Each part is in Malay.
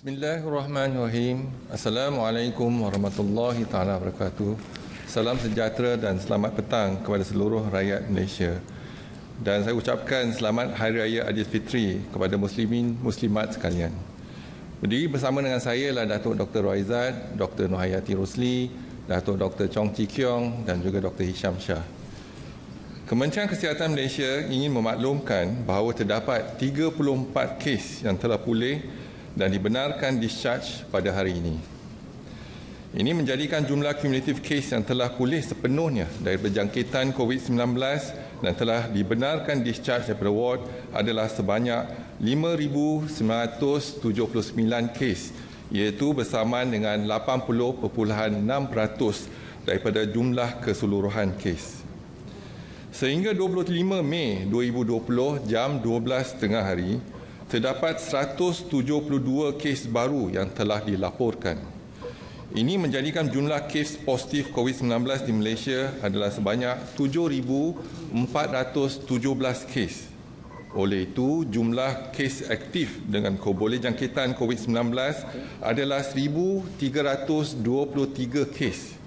Bismillahirrahmanirrahim. Assalamualaikum warahmatullahi taala wabarakatuh. Salam sejahtera dan selamat petang kepada seluruh rakyat Malaysia. Dan saya ucapkan selamat Hari Raya Aidilfitri kepada muslimin muslimat sekalian. Berdiri bersama dengan saya ialah Datuk Dr. Roizat, Dr. Nohayati Rosli, Datuk Dr. Chong Chi Kiong dan juga Dr. Hisham Shah. Kementerian Kesihatan Malaysia ingin memaklumkan bahawa terdapat 34 kes yang telah pulih dan dibenarkan discharge pada hari ini. Ini menjadikan jumlah kumulatif kes yang telah pulih sepenuhnya dari berjangkitan COVID-19 dan telah dibenarkan discharge daripada ward adalah sebanyak 5,979 kes, iaitu bersamaan dengan 80.6% daripada jumlah keseluruhan kes. Sehingga 25 Mei 2020 jam 12.30 hari, terdapat 172 kes baru yang telah dilaporkan. Ini menjadikan jumlah kes positif COVID-19 di Malaysia adalah sebanyak 7,417 kes. Oleh itu, jumlah kes aktif dengan boleh jangkitan COVID-19 adalah 1,323 kes.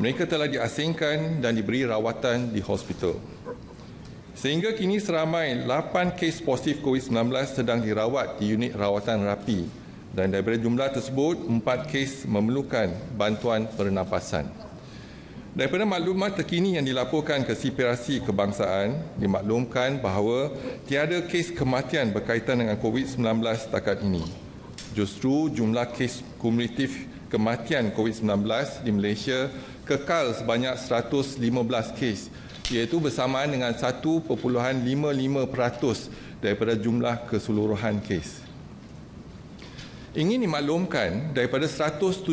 Mereka telah diasingkan dan diberi rawatan di hospital. Sehingga kini seramai 8 kes positif COVID-19 sedang dirawat di unit rawatan rapi dan daripada jumlah tersebut 4 kes memerlukan bantuan pernafasan. Daripada maklumat terkini yang dilaporkan ke Sipirasi Kebangsaan, dimaklumkan bahawa tiada kes kematian berkaitan dengan COVID-19 setakat ini. Justru jumlah kes kumulatif kematian COVID-19 di Malaysia kekal sebanyak 115 kes, iaitu bersamaan dengan 1.55% daripada jumlah keseluruhan kes. Ingin dimaklumkan, daripada 172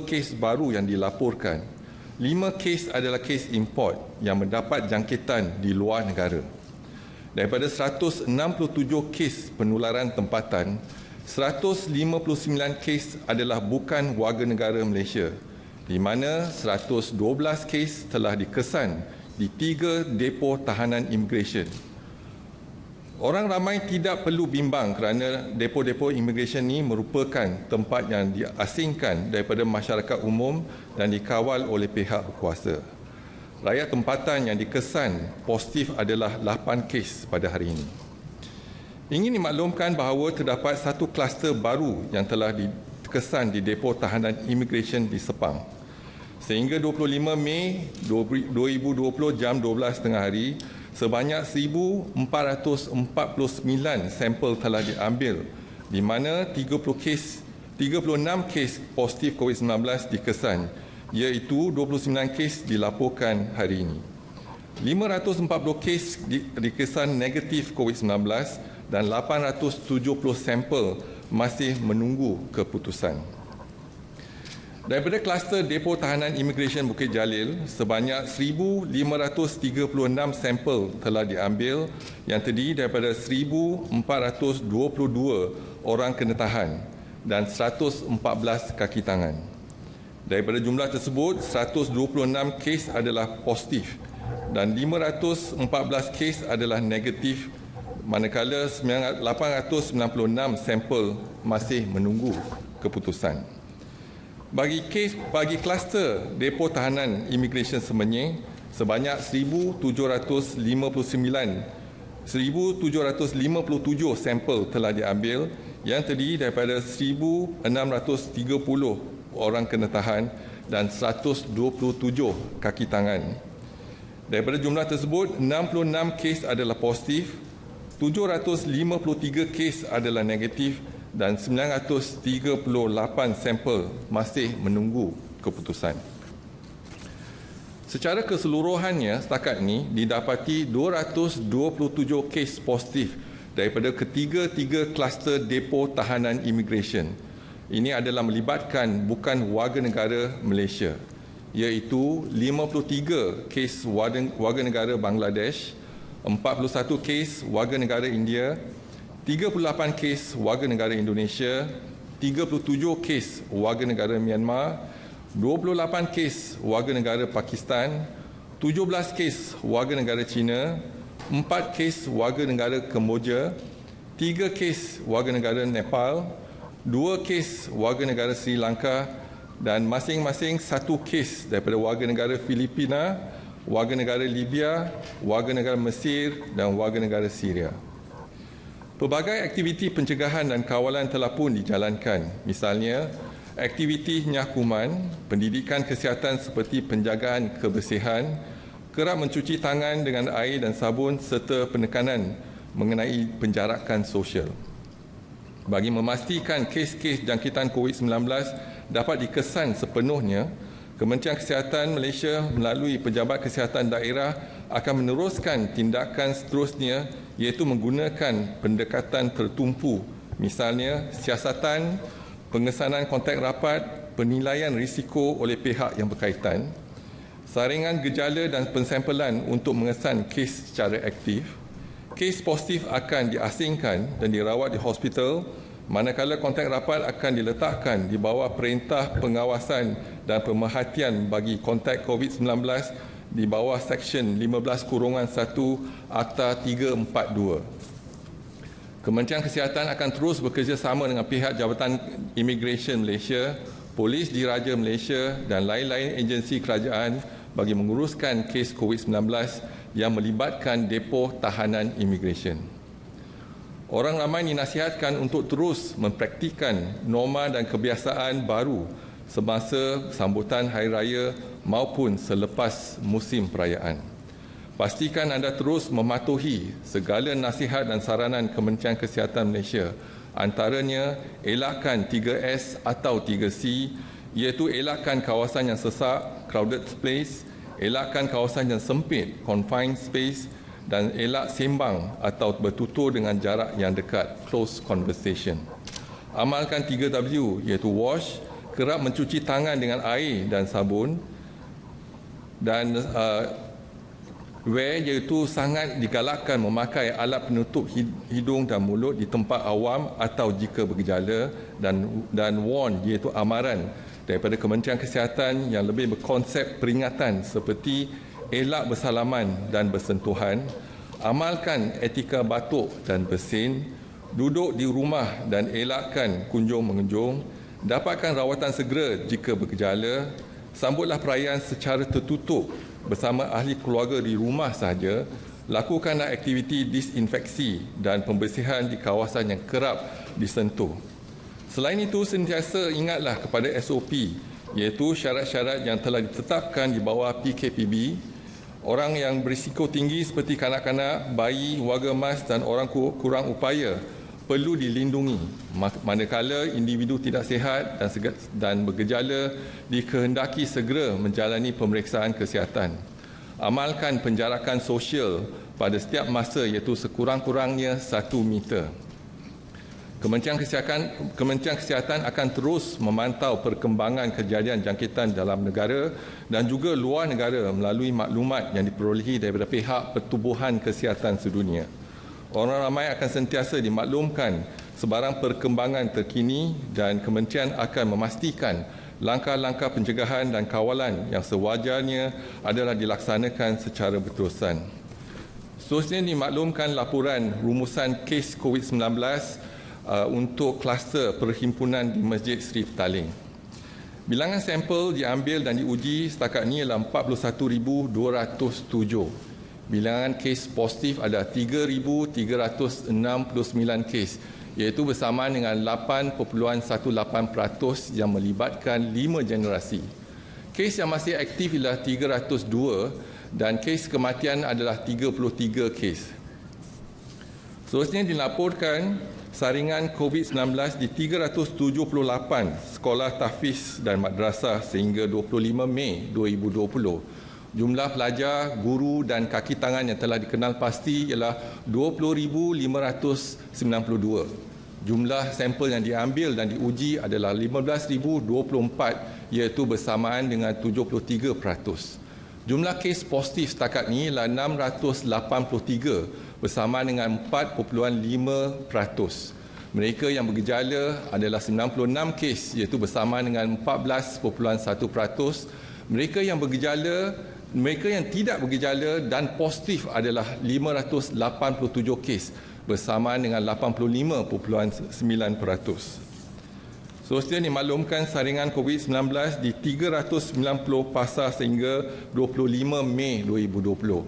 kes baru yang dilaporkan, 5 kes adalah kes import yang mendapat jangkitan di luar negara. Daripada 167 kes penularan tempatan, 159 kes adalah bukan warga negara Malaysia, di mana 112 kes telah dikesan di 3 depo tahanan imigresen. Orang ramai tidak perlu bimbang kerana depo-depo imigresen ini merupakan tempat yang diasingkan daripada masyarakat umum dan dikawal oleh pihak berkuasa. Rakyat tempatan yang dikesan positif adalah 8 kes pada hari ini. Ingin dimaklumkan bahawa terdapat satu kluster baru yang telah dikesan di depo tahanan imigresen di Sepang. Sehingga 25 Mei 2020 jam 12.30 hari, sebanyak 1,449 sampel telah diambil, di mana 36 kes positif COVID-19 dikesan, iaitu 29 kes dilaporkan hari ini. 540 kes dikesan negatif COVID-19 dan 870 sampel masih menunggu keputusan. Daripada kluster depo tahanan imigresen Bukit Jalil, sebanyak 1,536 sampel telah diambil yang terdiri daripada 1,422 orang kena tahan dan 114 kaki tangan. Daripada jumlah tersebut, 126 kes adalah positif dan 514 kes adalah negatif, manakala 896 sampel masih menunggu keputusan. Bagi kluster depo tahanan imigresen Semenyih, sebanyak 1,757 sampel telah diambil yang terdiri daripada 1,630 orang kena tahan dan 127 kaki tangan. Daripada jumlah tersebut, 66 kes adalah positif, 753 kes adalah negatif dan 938 sampel masih menunggu keputusan. Secara keseluruhannya, setakat ini didapati 227 kes positif daripada ketiga-tiga kluster depo tahanan imigresen. Ini adalah melibatkan bukan warga negara Malaysia, iaitu 53 kes warga negara Bangladesh, 41 kes warga negara India, 38 kes warga negara Indonesia, 37 kes warga negara Myanmar, 28 kes warga negara Pakistan, 17 kes warga negara China, 4 kes warga negara Kemboja, 3 kes warga negara Nepal, 2 kes warga negara Sri Lanka dan masing-masing 1 kes daripada warga negara Filipina, warga negara Libya, warga negara Mesir dan warga negara Syria. Pelbagai aktiviti pencegahan dan kawalan telah pun dijalankan. Misalnya, aktiviti nyakuman, pendidikan kesihatan seperti penjagaan kebersihan, kerap mencuci tangan dengan air dan sabun serta penekanan mengenai penjarakan sosial. Bagi memastikan kes-kes jangkitan COVID-19 dapat dikesan sepenuhnya, Kementerian Kesihatan Malaysia melalui Pejabat Kesihatan Daerah akan meneruskan tindakan seterusnya iaitu menggunakan pendekatan tertumpu, misalnya siasatan, pengesanan kontak rapat, penilaian risiko oleh pihak yang berkaitan, saringan gejala dan pensampelan untuk mengesan kes secara aktif. Kes positif akan diasingkan dan dirawat di hospital, manakala kontak rapat akan diletakkan di bawah perintah pengawasan dan pemerhatian bagi kontak COVID-19 di bawah Seksyen 15-1 Akta 342. Kementerian Kesihatan akan terus bekerjasama dengan pihak Jabatan Imigresen Malaysia, Polis Diraja Malaysia dan lain-lain agensi kerajaan bagi menguruskan kes COVID-19 yang melibatkan depo tahanan imigresen. Orang ramai dinasihatkan untuk terus mempraktikkan norma dan kebiasaan baru semasa sambutan Hari Raya maupun selepas musim perayaan. Pastikan anda terus mematuhi segala nasihat dan saranan Kementerian Kesihatan Malaysia. Antaranya, elakkan 3S atau 3C, iaitu elakkan kawasan yang sesak, crowded space, elakkan kawasan yang sempit, confined space, dan elak sembang atau bertutur dengan jarak yang dekat, close conversation. Amalkan 3W, iaitu wash, kerap mencuci tangan dengan air dan sabun, dan wear, iaitu sangat digalakkan memakai alat penutup hidung dan mulut di tempat awam atau jika bergejala, dan warn, iaitu amaran daripada Kementerian Kesihatan yang lebih berkonsep peringatan seperti elak bersalaman dan bersentuhan, amalkan etika batuk dan bersin, duduk di rumah dan elakkan kunjung-mengunjung, dapatkan rawatan segera jika bergejala, sambutlah perayaan secara tertutup bersama ahli keluarga di rumah sahaja, lakukanlah aktiviti disinfeksi dan pembersihan di kawasan yang kerap disentuh. Selain itu, sentiasa ingatlah kepada SOP, iaitu syarat-syarat yang telah ditetapkan di bawah PKPB. Orang yang berisiko tinggi seperti kanak-kanak, bayi, warga emas dan orang kurang upaya perlu dilindungi manakala individu tidak sihat dan bergejala dikehendaki segera menjalani pemeriksaan kesihatan. Amalkan penjarakan sosial pada setiap masa iaitu sekurang-kurangnya 1 meter. Kementerian Kesihatan akan terus memantau perkembangan kejadian jangkitan dalam negara dan juga luar negara melalui maklumat yang diperolehi daripada pihak Pertubuhan Kesihatan Sedunia. Orang ramai akan sentiasa dimaklumkan sebarang perkembangan terkini dan kementerian akan memastikan langkah-langkah pencegahan dan kawalan yang sewajarnya adalah dilaksanakan secara berterusan. Seterusnya dimaklumkan laporan rumusan kes COVID-19 untuk kluster perhimpunan di Masjid Seri Petaling. Bilangan sampel diambil dan diuji setakat ini adalah 41,207. Bilangan kes positif ada 3,369 kes, iaitu bersamaan dengan 8.18% yang melibatkan 5 generasi. Kes yang masih aktif ialah 302 dan kes kematian adalah 33 kes. Seterusnya dilaporkan saringan COVID-19 di 378 sekolah tahfiz dan madrasah sehingga 25 Mei 2020. Jumlah pelajar, guru dan kaki tangan yang telah dikenal pasti ialah 20,592. Jumlah sampel yang diambil dan diuji adalah 15,024 iaitu bersamaan dengan 73%. Jumlah kes positif setakat ini ialah 683 bersamaan dengan 4.5%. Mereka yang bergejala adalah 96 kes iaitu bersamaan dengan 14.1%. Mereka yang tidak bergejala dan positif adalah 587 kes bersamaan dengan 85.9%. Seterusnya dimaklumkan saringan COVID-19 di 390 pasar sehingga 25 Mei 2020.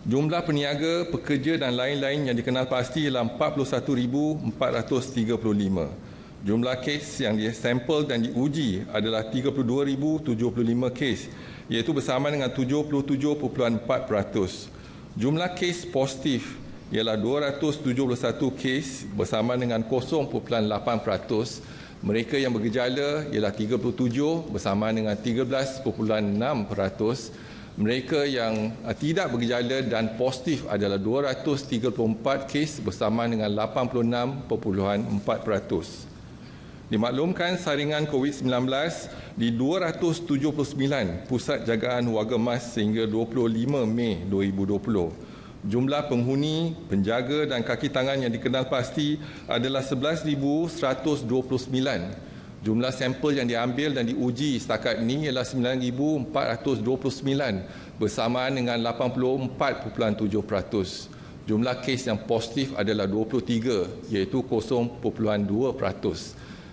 Jumlah peniaga, pekerja dan lain-lain yang dikenal pasti ialah 41,435. Jumlah kes yang disampel dan diuji adalah 32,075 kes, iaitu bersama dengan 77.4%. Jumlah kes positif ialah 271 kes bersama dengan 0.8%. Mereka yang bergejala ialah 37 bersama dengan 13.6%. Mereka yang tidak bergejala dan positif adalah 234 kes bersama dengan 86.4%. Dimaklumkan saringan COVID-19 di 279 pusat jagaan warga mas sehingga 25 Mei 2020. Jumlah penghuni, penjaga dan kaki tangan yang dikenal pasti adalah 11,129. Jumlah sampel yang diambil dan diuji setakat ini ialah 9,429 bersamaan dengan 84.7%. Jumlah kes yang positif adalah 23 iaitu 0.2%.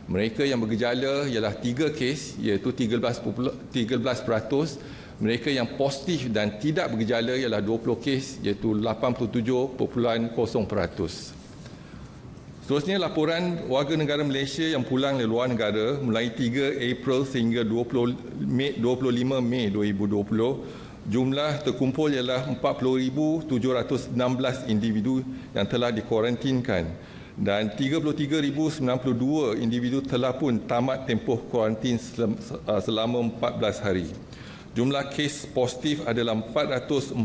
Mereka yang bergejala ialah 3 kes iaitu 13%. Mereka yang positif dan tidak bergejala ialah 20 kes iaitu 87.0%. Seterusnya laporan warga negara Malaysia yang pulang dari luar negara mulai 3 April sehingga 25 Mei 2020, jumlah terkumpul ialah 40,716 individu yang telah dikuarantinkan dan 33,092 individu telah pun tamat tempoh kuarantin selama 14 hari. Jumlah kes positif adalah 446.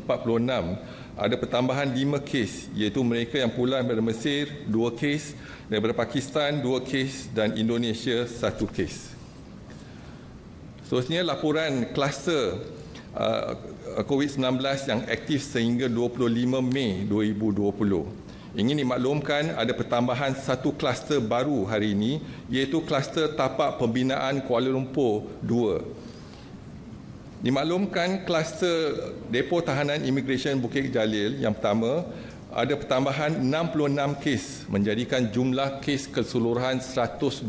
Ada pertambahan 5 kes iaitu mereka yang pulang daripada Mesir 2 kes, daripada Pakistan 2 kes dan Indonesia 1 kes. Seterusnya laporan kluster COVID-19 yang aktif sehingga 25 Mei 2020. Ingin dimaklumkan ada pertambahan 1 kluster baru hari ini iaitu kluster tapak pembinaan Kuala Lumpur 2. Dimaklumkan kluster depo tahanan imigresen Bukit Jalil yang pertama ada pertambahan 66 kes menjadikan jumlah kes keseluruhan 126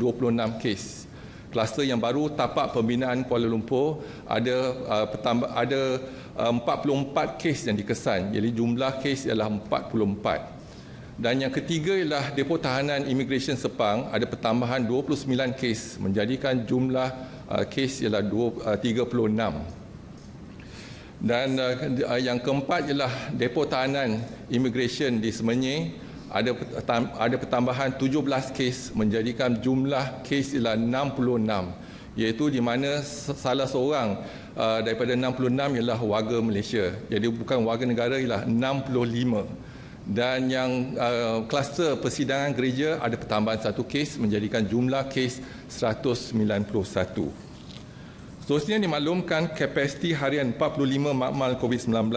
kes. Kluster yang baru tapak pembinaan Kuala Lumpur ada 44 kes yang dikesan, jadi jumlah kes ialah 44. Dan yang ketiga ialah depo tahanan imigresen Sepang ada pertambahan 29 kes menjadikan jumlah kes ialah 36. Dan yang keempat ialah depo tahanan imigresen di Semenyih ada pertambahan 17 kes menjadikan jumlah kes ialah 66, iaitu di mana salah seorang daripada 66 ialah warga Malaysia. Jadi bukan warga negara ialah 65. Dan yang kluster persidangan gereja ada pertambahan 1 kes menjadikan jumlah kes 191. Seterusnya dimaklumkan kapasiti harian 45 makmal COVID-19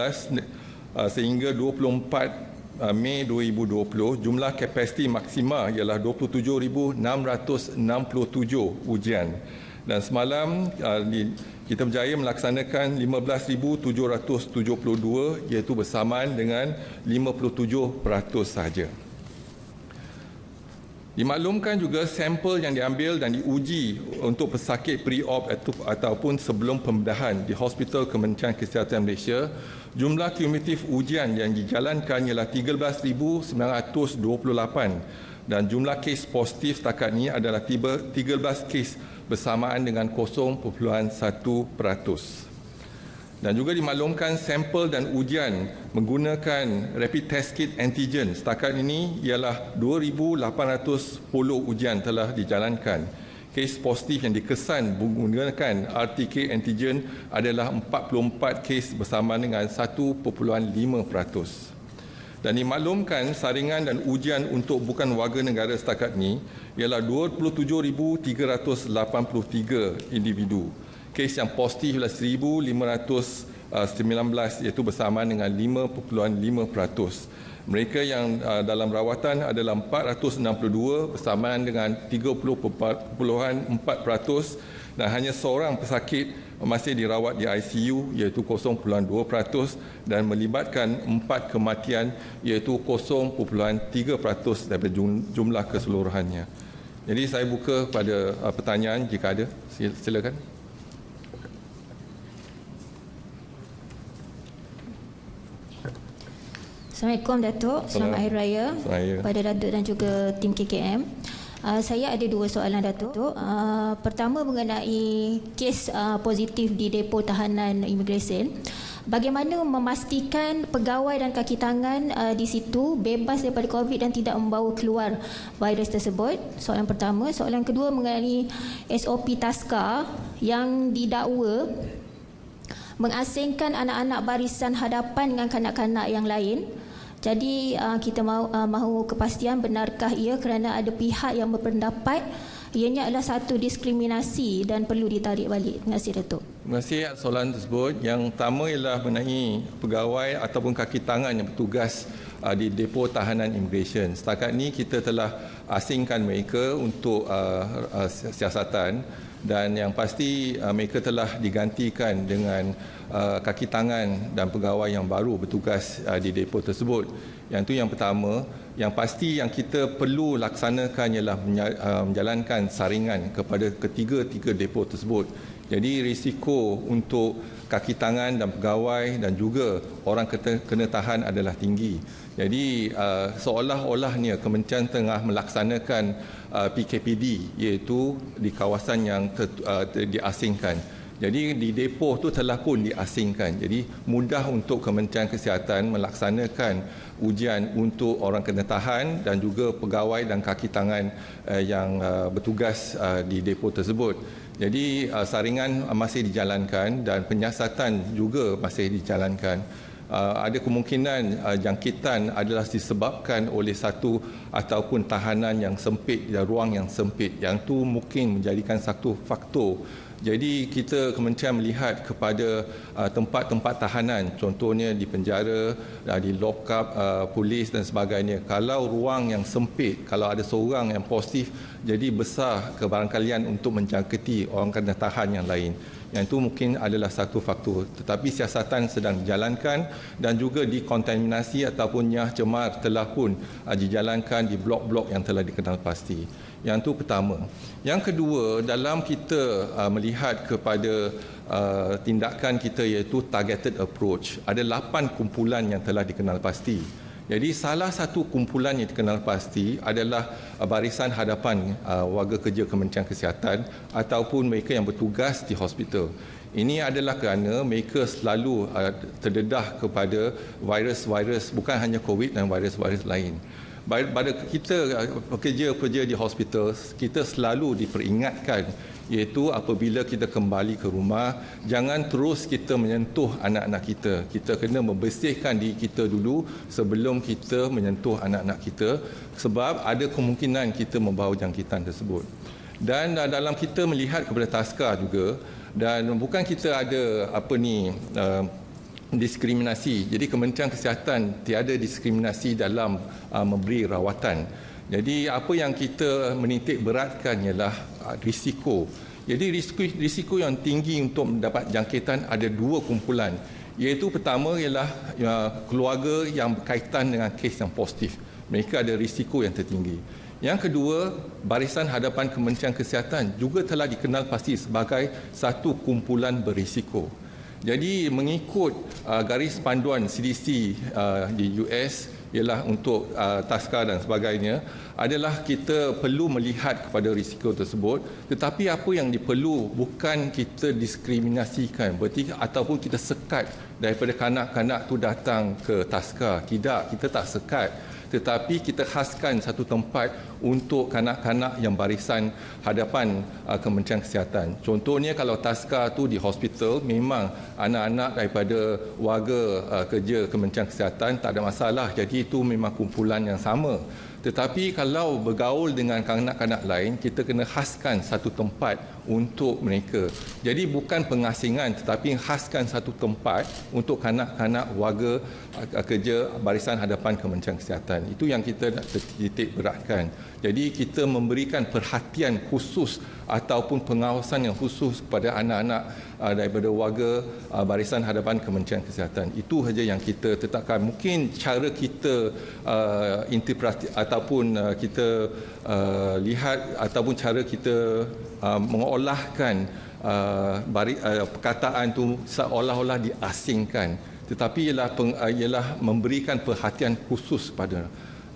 sehingga 24 Mei 2020, jumlah kapasiti maksima ialah 27,667 ujian. Dan semalam kita berjaya melaksanakan 15,772 iaitu bersamaan dengan 57% sahaja. Dimaklumkan juga sampel yang diambil dan diuji untuk pesakit pre-op ataupun sebelum pembedahan di Hospital Kementerian Kesihatan Malaysia, jumlah kumulatif ujian yang dijalankan ialah 13,928 dan jumlah kes positif setakat ini adalah 13 kes bersamaan dengan 0.1%. Dan juga dimaklumkan sampel dan ujian menggunakan rapid test kit antigen setakat ini ialah 2,810 ujian telah dijalankan. Kes positif yang dikesan menggunakan RTK antigen adalah 44 kes bersama dengan 1.5%. Dan dimaklumkan saringan dan ujian untuk bukan warga negara setakat ini ialah 27,383 individu. Kes yang positif ialah 1,519 iaitu bersama dengan 5.5%. Mereka yang dalam rawatan adalah 462 bersamaan dengan 30.4% dan hanya seorang pesakit masih dirawat di ICU iaitu 0.2% dan melibatkan 4 kematian iaitu 0.3% daripada jumlah keseluruhannya. Jadi saya buka pada pertanyaan jika ada. Silakan. Assalamualaikum Datuk. Selamat Hari Raya pada Datuk dan juga tim KKM. Saya ada dua soalan Datuk. Pertama mengenai kes positif di depo tahanan imigresen. Bagaimana memastikan pegawai dan kaki tangan di situ bebas daripada COVID dan tidak membawa keluar virus tersebut? Soalan pertama. Soalan kedua mengenai SOP TASCA yang didakwa mengasingkan anak-anak barisan hadapan dengan kanak-kanak yang lain. Jadi kita mahu kepastian benarkah ia kerana ada pihak yang berpendapat ianya adalah satu diskriminasi dan perlu ditarik balik. Terima kasih Datuk. Terima kasih atas soalan tersebut. Yang pertama ialah mengenai pegawai ataupun kaki tangan yang bertugas di depo tahanan imigresen. Setakat ini kita telah asingkan mereka untuk siasatan dan yang pasti mereka telah digantikan dengan kaki tangan dan pegawai yang baru bertugas di depo tersebut. Yang itu yang pertama. Yang pasti yang kita perlu laksanakan ialah menjalankan saringan kepada ketiga-tiga depo tersebut. Jadi risiko untuk kaki tangan dan pegawai dan juga orang kena tahan adalah tinggi. Jadi seolah-olahnya Kementerian tengah melaksanakan PKPD iaitu di kawasan yang diasingkan. Jadi di depo tu telah pun diasingkan. Jadi mudah untuk Kementerian Kesihatan melaksanakan ujian untuk orang kena tahan dan juga pegawai dan kaki tangan yang bertugas di depo tersebut. Jadi saringan masih dijalankan dan penyiasatan juga masih dijalankan. Ada kemungkinan jangkitan adalah disebabkan oleh satu ataupun tahanan yang sempit dan ruang yang sempit. Yang tu mungkin menjadikan satu faktor. Jadi kita kementerian melihat kepada tempat-tempat tahanan, contohnya di penjara, di lock-up, polis dan sebagainya. Kalau ruang yang sempit, kalau ada seorang yang positif, jadi besar kebarangkalian untuk menjangkiti orang kena tahan yang lain. Yang itu mungkin adalah satu faktor. Tetapi siasatan sedang dijalankan dan juga dikontaminasi ataupun nyah cemar telah pun dijalankan di blok-blok yang telah dikenal pasti. Yang itu pertama. Yang kedua, dalam kita melihat kepada tindakan kita iaitu targeted approach, ada 8 kumpulan yang telah dikenal pasti. Jadi salah satu kumpulan yang dikenal pasti adalah barisan hadapan warga kerja Kementerian Kesihatan ataupun mereka yang bertugas di hospital. Ini adalah kerana mereka selalu terdedah kepada virus-virus bukan hanya COVID dan virus-virus lain. Pada kita pekerja-pekerja di hospital, kita selalu diperingatkan iaitu apabila kita kembali ke rumah, jangan terus kita menyentuh anak-anak kita. Kita kena membersihkan diri kita dulu sebelum kita menyentuh anak-anak kita sebab ada kemungkinan kita membawa jangkitan tersebut. Dan dalam kita melihat kepada TASCA juga, dan bukan kita ada diskriminasi. Jadi Kementerian Kesihatan tiada diskriminasi dalam memberi rawatan. Jadi apa yang kita menitik beratkan ialah risiko. Jadi risiko yang tinggi untuk mendapat jangkitan ada 2 kumpulan. Iaitu pertama ialah keluarga yang berkaitan dengan kes yang positif. Mereka ada risiko yang tertinggi. Yang kedua, barisan hadapan Kementerian Kesihatan juga telah dikenal pasti sebagai satu kumpulan berisiko. Jadi mengikut garis panduan CDC di US ialah untuk TASCA dan sebagainya adalah kita perlu melihat kepada risiko tersebut, tetapi apa yang diperlu bukan kita diskriminasikan berarti ataupun kita sekat daripada kanak-kanak tu datang ke TASCA. Tidak, kita tak sekat, tetapi kita khaskan satu tempat untuk kanak-kanak yang barisan hadapan Kementerian Kesihatan. Contohnya kalau TASCA tu di hospital, memang anak-anak daripada warga kerja Kementerian Kesihatan tak ada masalah. Jadi itu memang kumpulan yang sama. Tetapi kalau bergaul dengan kanak-kanak lain, kita kena khaskan satu tempat untuk mereka. Jadi bukan pengasingan tetapi khaskan satu tempat untuk kanak-kanak warga kerja barisan hadapan Kementerian Kesihatan. Itu yang kita nak titik beratkan. Jadi kita memberikan perhatian khusus ataupun pengawasan yang khusus kepada anak-anak daripada warga Barisan Hadapan Kementerian Kesihatan. Itu saja yang kita tetapkan. Mungkin cara kita interpretasi ataupun kita lihat ataupun cara kita mengolahkan perkataan itu seolah-olah diasingkan, tetapi ialah memberikan perhatian khusus pada.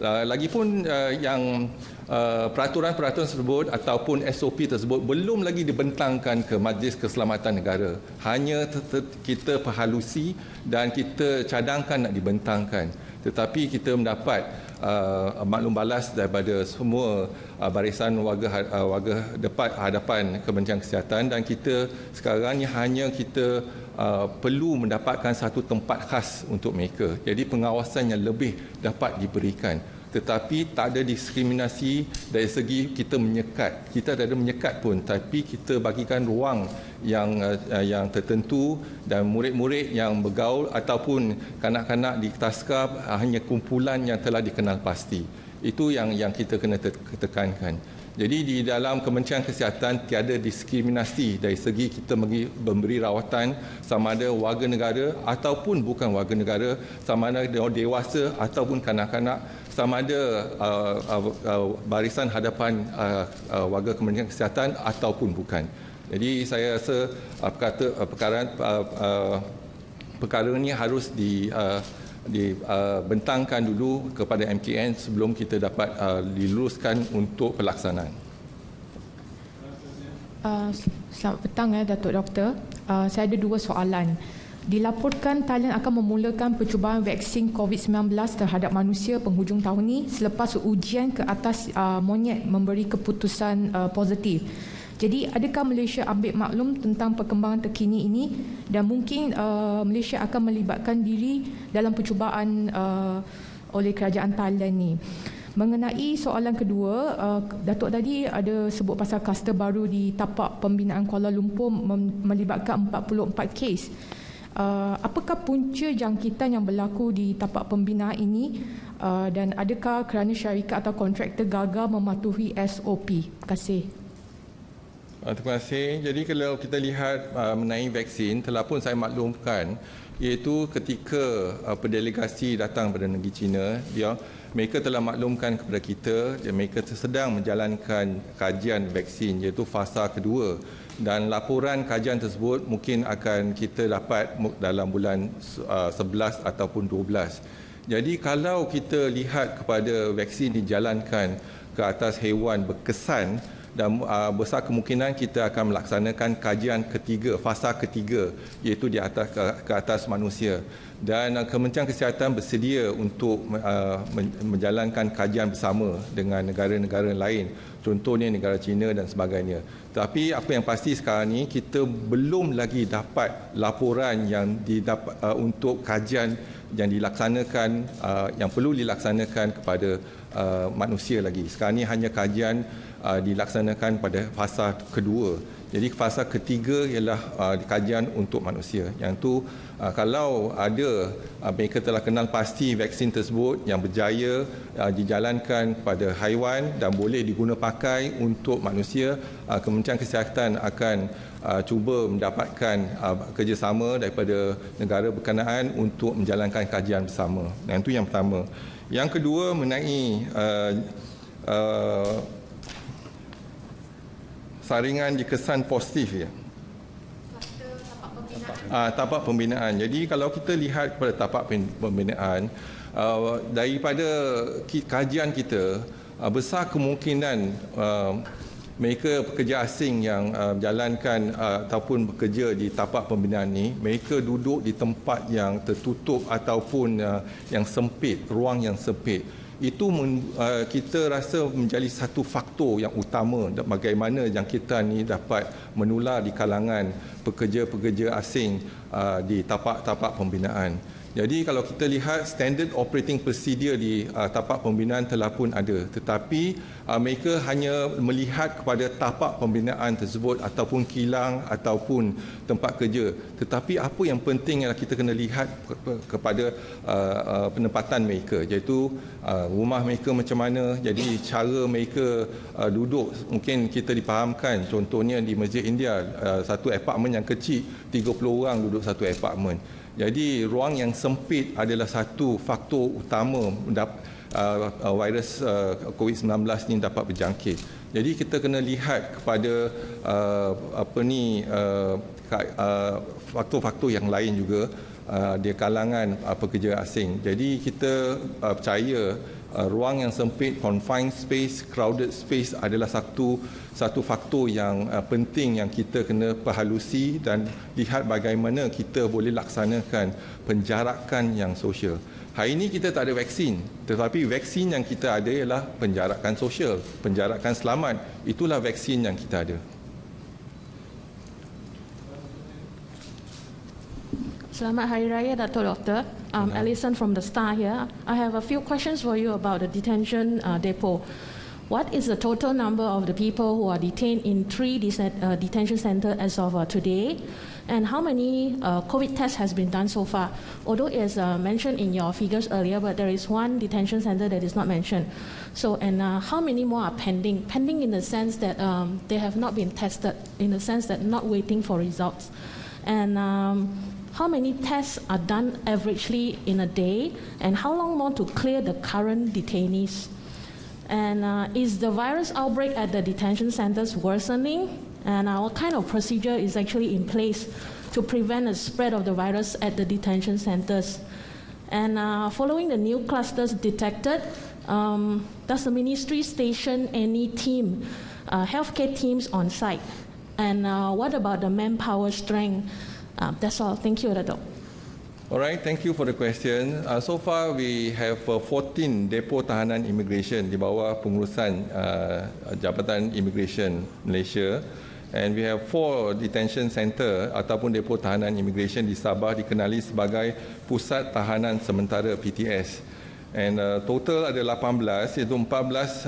Lagipun yang peraturan-peraturan tersebut ataupun SOP tersebut belum lagi dibentangkan ke Majlis Keselamatan Negara. Hanya kita perhalusi dan kita cadangkan nak dibentangkan. Tetapi kita mendapat maklum balas daripada semua barisan warga hadapan Kementerian Kesihatan, dan kita sekarang ni hanya kita perlu mendapatkan satu tempat khas untuk mereka. Jadi pengawasan yang lebih dapat diberikan. Tetapi tak ada diskriminasi dari segi kita menyekat. Kita tak ada menyekat pun, tapi kita bagikan ruang yang tertentu, dan murid-murid yang bergaul ataupun kanak-kanak di taska hanya kumpulan yang telah dikenal pasti. Itu yang kita kena tekankan. Jadi di dalam Kementerian Kesihatan tiada diskriminasi dari segi kita memberi rawatan sama ada warga negara ataupun bukan warga negara, sama ada dewasa ataupun kanak-kanak, sama ada barisan hadapan warga Kementerian Kesihatan ataupun bukan. Jadi saya rasa perkara ini harus dibentangkan dulu kepada MKN sebelum kita dapat diluluskan untuk pelaksanaan. Selamat petang Datuk Doktor. Saya ada dua soalan. Dilaporkan Thailand akan memulakan percubaan vaksin COVID-19 terhadap manusia penghujung tahun ini selepas ujian ke atas monyet memberi keputusan positif. Jadi adakah Malaysia ambil maklum tentang perkembangan terkini ini, dan mungkin Malaysia akan melibatkan diri dalam percubaan oleh kerajaan Thailand ini? Mengenai soalan kedua, Datuk tadi ada sebut pasal kluster baru di tapak pembinaan Kuala Lumpur melibatkan 44 kes. Apakah punca jangkitan yang berlaku di tapak pembinaan ini, dan adakah kerana syarikat atau kontraktor gagal mematuhi SOP? Terima kasih. Terima kasih. Jadi kalau kita lihat mengenai vaksin, telah pun saya maklumkan, iaitu ketika pendelegasi datang dari negeri China, mereka telah maklumkan kepada kita dan mereka sedang menjalankan kajian vaksin, iaitu fasa kedua, dan laporan kajian tersebut mungkin akan kita dapat dalam bulan 11 ataupun 12. Jadi kalau kita lihat kepada vaksin dijalankan ke atas haiwan berkesan, dan besar kemungkinan kita akan melaksanakan kajian ketiga, fasa ketiga, iaitu ke atas manusia. Dan Kementerian Kesihatan bersedia untuk menjalankan kajian bersama dengan negara-negara lain, contohnya negara China dan sebagainya. Tapi apa yang pasti sekarang ni, kita belum lagi dapat laporan yang didapat untuk kajian yang dilaksanakan, yang perlu dilaksanakan kepada manusia lagi. Sekarang ni hanya kajian dilaksanakan pada fasa kedua. Jadi fasa ketiga ialah kajian untuk manusia. Yang tu kalau ada mereka telah kenal pasti vaksin tersebut yang berjaya dijalankan pada haiwan dan boleh diguna pakai untuk manusia, Kementerian Kesihatan akan cuba mendapatkan kerjasama daripada negara berkenaan untuk menjalankan kajian bersama. Yang itu yang pertama. Yang kedua mengenai saringan dikesan positif ya. Tapak pembinaan. Jadi kalau kita lihat kepada tapak pembinaan, daripada kajian kita, besar kemungkinan mereka pekerja asing yang menjalankan ataupun bekerja di tapak pembinaan ini, mereka duduk di tempat yang tertutup ataupun yang sempit, ruang yang sempit. Itu kita rasa menjadi satu faktor yang utama bagaimana jangkitan ini dapat menular di kalangan pekerja-pekerja asing di tapak-tapak pembinaan. Jadi kalau kita lihat standard operating procedure di tapak pembinaan telah pun ada, tetapi mereka hanya melihat kepada tapak pembinaan tersebut ataupun kilang ataupun tempat kerja. Tetapi apa yang penting ialah kita kena lihat kepada penempatan mereka, iaitu rumah mereka macam mana, jadi cara mereka duduk. Mungkin kita dipahamkan, contohnya di Masjid India, satu apartmen yang kecil, 30 orang duduk satu apartmen. Jadi ruang yang sempit adalah satu faktor utama virus COVID-19 ini dapat berjangkit. Jadi kita kena lihat kepada faktor-faktor yang lain juga di kalangan pekerja asing. Jadi kita percaya ruang yang sempit, confined space, crowded space adalah satu faktor yang penting yang kita kena perhalusi dan lihat bagaimana kita boleh laksanakan penjarakan yang sosial. Hari ini kita tak ada vaksin, tetapi vaksin yang kita ada ialah penjarakan sosial, penjarakan selamat. Itulah vaksin yang kita ada. Selamat Hari Raya, Dato' Doktor. Alison from the Star here. I have a few questions for you about the detention depot. What is the total number of the people who are detained in 3 detention centers as of today? And how many COVID tests has been done so far? Although it's mentioned in your figures earlier, but there is one detention center that is not mentioned. So, and how many more are pending? Pending in the sense that they have not been tested, in the sense that not waiting for results. And how many tests are done averagely in a day? And how long more to clear the current detainees? And is the virus outbreak at the detention centers worsening? And what kind of procedure is actually in place to prevent the spread of the virus at the detention centers? And following the new clusters detected, does the ministry station any team, healthcare teams on site? And what about the manpower strength? That's all. Thank you, Dato'. All right, thank you for the question. So far, we have 14 depo tahanan immigration di bawah pengurusan Jabatan Immigration Malaysia. And we have 4 detention center ataupun depo tahanan immigration di Sabah dikenali sebagai Pusat Tahanan Sementara PTS. And total ada 18, iaitu 14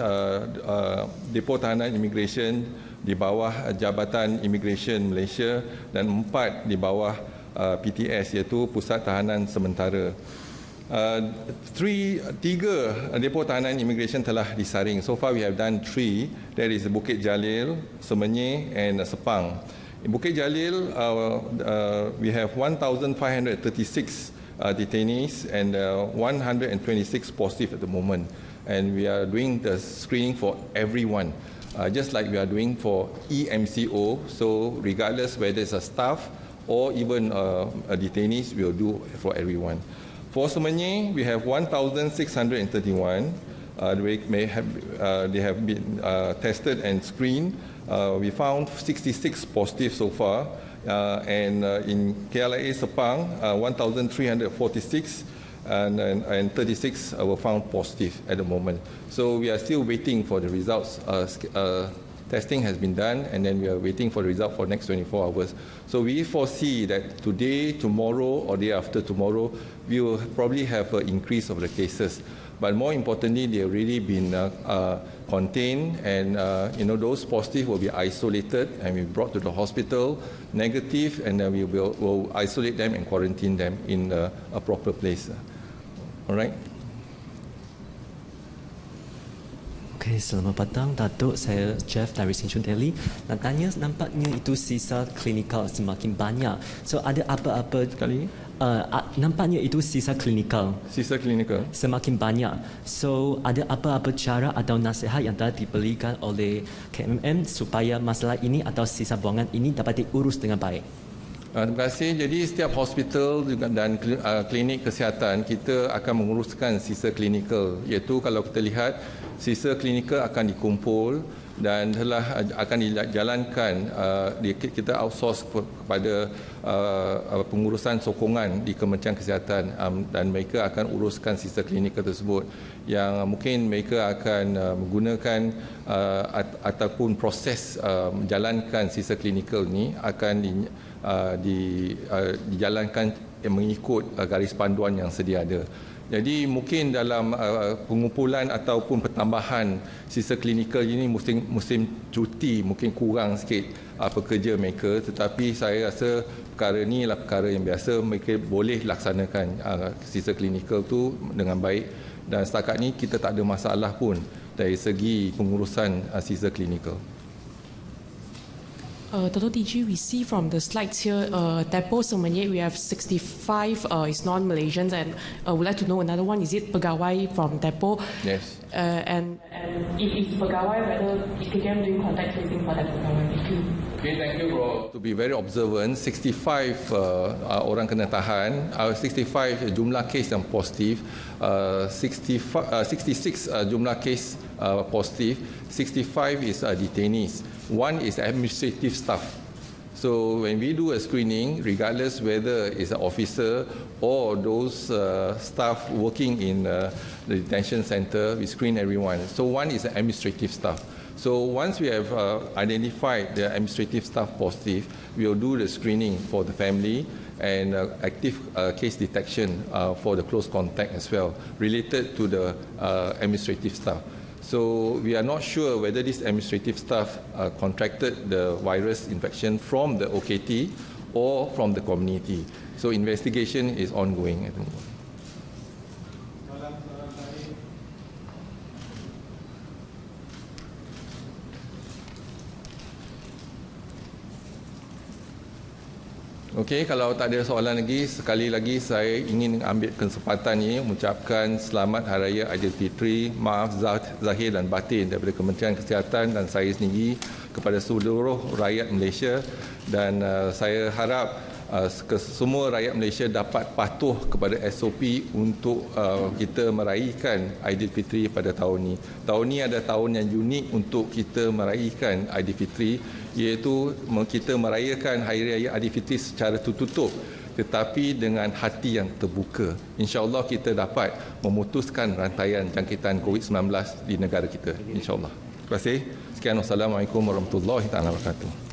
depo tahanan immigration di bawah Jabatan Immigration Malaysia dan 4 di bawah PTS, iaitu Pusat Tahanan Sementara. 3 depo tahanan immigration telah disaring. So far we have done 3. That is Bukit Jalil, Semenyih and Sepang. In Bukit Jalil, we have 1,536 detainees and 126 positive at the moment. And we are doing the screening for everyone. Just like we are doing for EMCO, so regardless whether it's a staff or even a detainees, we will do for everyone. For Semenyih, we have 1,631. They have been tested and screened. We found 66 positive so far, and in KLIA Sepang, 1,346. And 36 were found positive at the moment. So we are still waiting for the results. Testing has been done, and then we are waiting for the result for next 24 hours. So we foresee that today, tomorrow, or day after tomorrow, we will probably have an increase of the cases. But more importantly, they have really been contained, and those positive will be isolated and be brought to the hospital, negative, and then we will isolate them and quarantine them in a proper place. All right. Okay, selamat petang, Datuk. Saya Jeff dari Sing Delhi. Nak tanya, nampaknya itu sisa klinikal semakin banyak. So ada apa-apa sekali? Nampaknya itu sisa klinikal. Sisa klinikal semakin banyak. So ada apa-apa cara atau nasihat yang telah diberikan oleh KMM supaya masalah ini atau sisa buangan ini dapat diurus dengan baik? Terima kasih. Jadi setiap hospital dan klinik kesihatan kita akan menguruskan sisa klinikal, iaitu kalau kita lihat sisa klinikal akan dikumpul dan telah akan dijalankan, kita outsource kepada pengurusan sokongan di Kementerian Kesihatan, dan mereka akan uruskan sisa klinikal tersebut, yang mungkin mereka akan menggunakan ataupun proses menjalankan sisa klinikal ni akan dijalankan mengikut garis panduan yang sedia ada. Jadi mungkin dalam pengumpulan ataupun pertambahan sisa klinikal ini musim cuti mungkin kurang sikit pekerja mereka, tetapi saya rasa perkara ini adalah perkara yang biasa, mereka boleh laksanakan sisa klinikal tu dengan baik, dan setakat ini kita tak ada masalah pun dari segi pengurusan sisa klinikal. Dr. DG, we see from the slides here, Depo Semenyih, we have 65 is non-Malaysians, and would like to know another one, is it pegawai from Depo? Yes. And if it's pegawai, whether KKM doing contact tracing for that pegawai? Thank you. Okay, thank you, bro. To be very observant, 65 orang kena tahan, 65 jumlah kes yang positif, 66 jumlah kes positif, 65 is detainees. One is administrative staff. So when we do a screening, regardless whether it's an officer or those staff working in the detention center, we screen everyone. So one is an administrative staff. So once we have identified the administrative staff positive, we will do the screening for the family and active case detection for the close contact as well, related to the administrative staff. So we are not sure whether this administrative staff contracted the virus infection from the OKT or from the community. So investigation is ongoing at the moment. Okey, kalau tak ada soalan lagi, sekali lagi saya ingin ambil kesempatan ini mengucapkan selamat Hari Raya Aidilfitri, maaf zahir dan batin daripada Kementerian Kesihatan dan saya sendiri kepada seluruh rakyat Malaysia, dan saya harap semua rakyat Malaysia dapat patuh kepada SOP untuk kita meraihkan Aidilfitri pada tahun ini. Tahun ini adalah tahun yang unik untuk kita meraihkan Aidilfitri, iaitu kita merayakan Hari Raya Aidilfitri secara tertutup tetapi dengan hati yang terbuka. InsyaAllah kita dapat memutuskan rantaian jangkitan COVID-19 di negara kita, insyaAllah. Terima kasih. Sekian, wassalamualaikum warahmatullahi wabarakatuh.